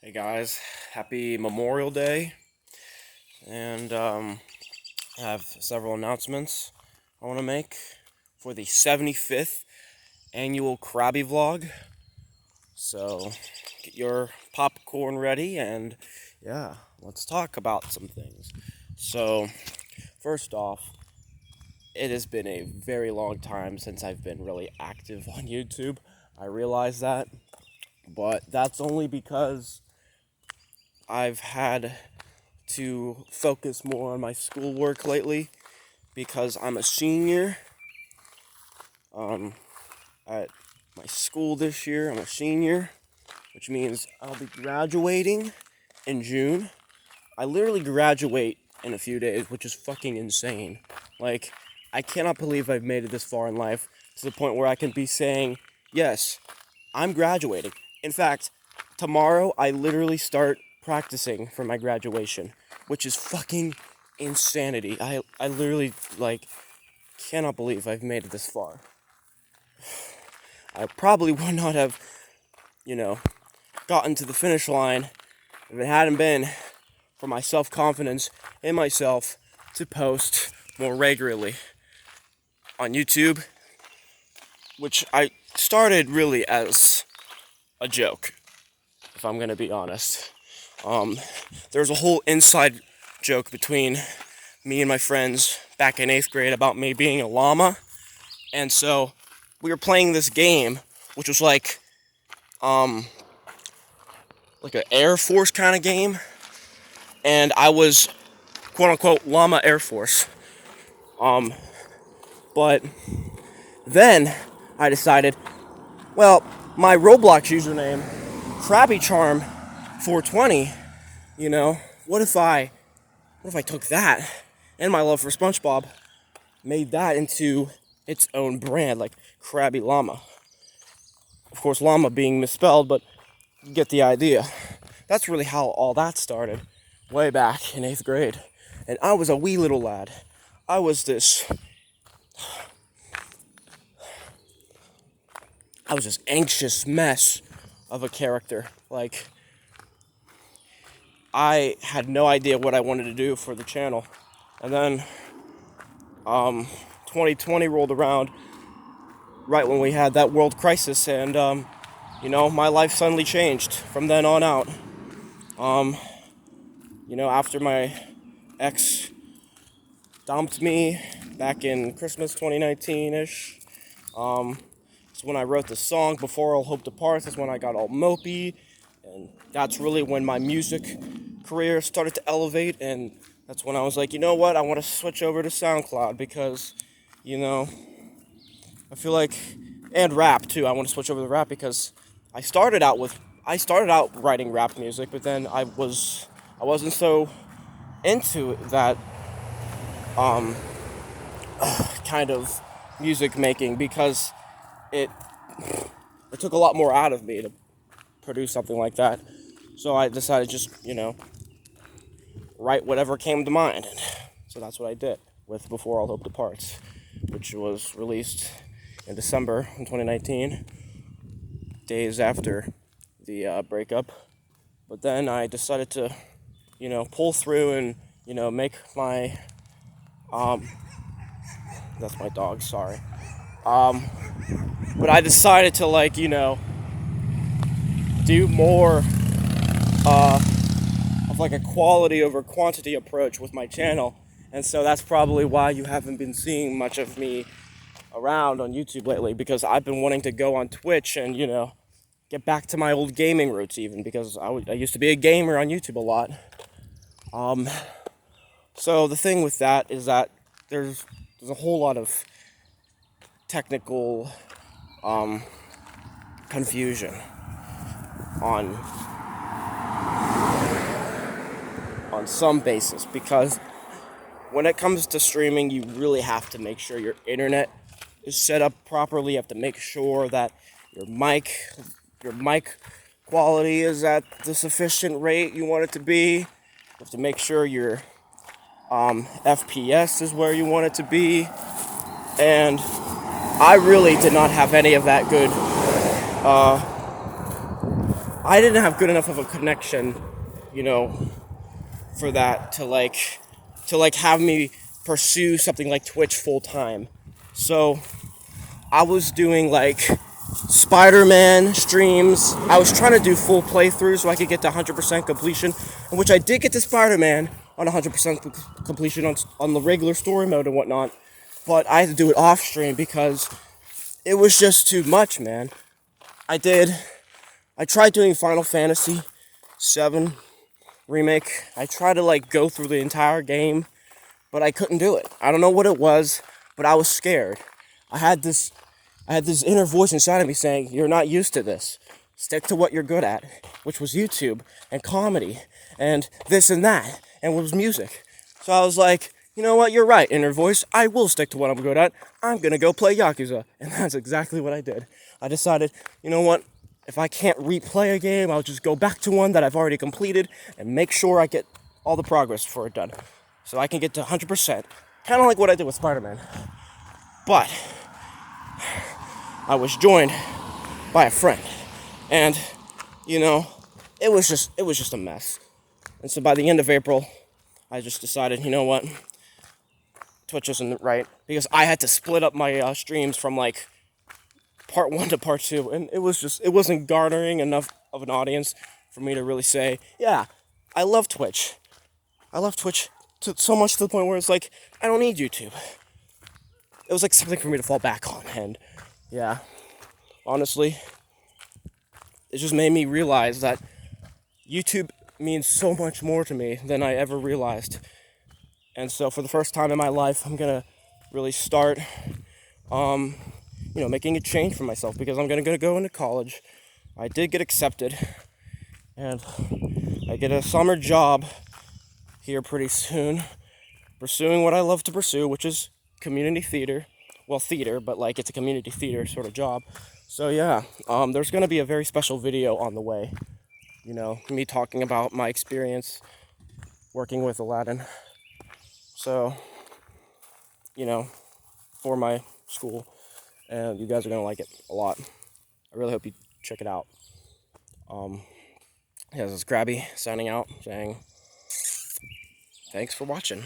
Hey guys, happy Memorial Day, and I have several announcements I want to make for the 75th annual KrabbyVlog. So get your popcorn ready, and yeah, let's talk about some things. So first off, it has been a very long time since I've been really active on YouTube. I realize that, but that's only because I've had to focus more on my schoolwork lately because I'm a senior at my school this year. I'm a senior, which means I'll be graduating in June. I literally graduate in a few days, which is fucking insane. Like, I cannot believe I've made it this far in life to the point where I can be saying, yes, I'm graduating. In fact, tomorrow I literally start practicing for my graduation, which is fucking insanity. I literally, cannot believe I've made it this far. I probably would not have, gotten to the finish line if it hadn't been for my self-confidence in myself to post more regularly on YouTube, which I started really as a joke, if I'm gonna be honest. There's a whole inside joke between me and my friends back in 8th grade about me being a llama. And so we were playing this game, which was like an Air Force kind of game. And I was, quote unquote, llama Air Force. But then I decided, well, my Roblox username, KrabbyCharm420, what if I took that and my love for SpongeBob, made that into its own brand, like Krabby Llama. Of course, llama being misspelled, but you get the idea. That's really how all that started, way back in 8th grade. And I was a wee little lad. I was this anxious mess of a character. Like, I had no idea what I wanted to do for the channel. And then 2020 rolled around right when we had that world crisis, and my life suddenly changed from then on out. After my ex dumped me back in Christmas 2019-ish, it's when I wrote the song Before All Hope Departs. That's when I got all mopey, and that's really when my music career started to elevate, and that's when I was like, you know what, I want to switch over to SoundCloud because, I feel like, and rap too. I want to switch over to rap because I started out writing rap music, but then I wasn't so into that kind of music making because it took a lot more out of me to produce something like that. So I decided just, write whatever came to mind. So that's what I did with Before All Hope Departs, which was released in December in 2019, days after the breakup. But then I decided to, pull through and, make my, that's my dog, sorry. But I decided to, do more of like a quality over quantity approach with my channel. And so that's probably why you haven't been seeing much of me around on YouTube lately, because I've been wanting to go on Twitch and, get back to my old gaming roots even, because I used to be a gamer on YouTube a lot. So the thing with that is that there's a whole lot of technical confusion on some basis, because when it comes to streaming, you really have to make sure your internet is set up properly. You have to make sure that your mic quality is at the sufficient rate you want it to be. You have to make sure your FPS is where you want it to be. And I really did not have any of that good I didn't have good enough of a connection, you know, for that to have me pursue something like Twitch full time. So I was doing like Spider-Man streams. I was trying to do full playthroughs so I could get to 100% completion, in which I did get to Spider-Man on 100% completion on the regular story mode and whatnot. But I had to do it off stream because it was just too much, man. I tried doing Final Fantasy VII Remake. I tried to like go through the entire game, but I couldn't do it. I don't know what it was, but I was scared. I had this inner voice inside of me saying, "You're not used to this. Stick to what you're good at," which was YouTube and comedy and this and that, and was music. So I was like, you know what, you're right, inner voice. I will stick to what I'm good at. I'm gonna go play Yakuza. And that's exactly what I did. I decided, you know what, if I can't replay a game, I'll just go back to one that I've already completed and make sure I get all the progress before it's done. So I can get to 100%. Kind of like what I did with Spider-Man. But I was joined by a friend. And, you know, it was just a mess. And so by the end of April, I just decided, you know what, Twitch isn't right, because I had to split up my streams from like part 1 to part 2, and it wasn't garnering enough of an audience for me to really say, yeah, I love Twitch. I love Twitch so much to the point where it's like, I don't need YouTube. It was like something for me to fall back on, and yeah, honestly, it just made me realize that YouTube means so much more to me than I ever realized. And so for the first time in my life, I'm gonna really start, making a change for myself, because I'm gonna go into college. I did get accepted, and I get a summer job here pretty soon, pursuing what I love to pursue, which is community theater. Well, theater, but like it's a community theater sort of job. So yeah, there's gonna be a very special video on the way. You know, me talking about my experience working with Aladdin. So, you know, for my school, and you guys are gonna like it a lot. I really hope you check it out. Yeah, this is Krabby signing out, saying thanks for watching.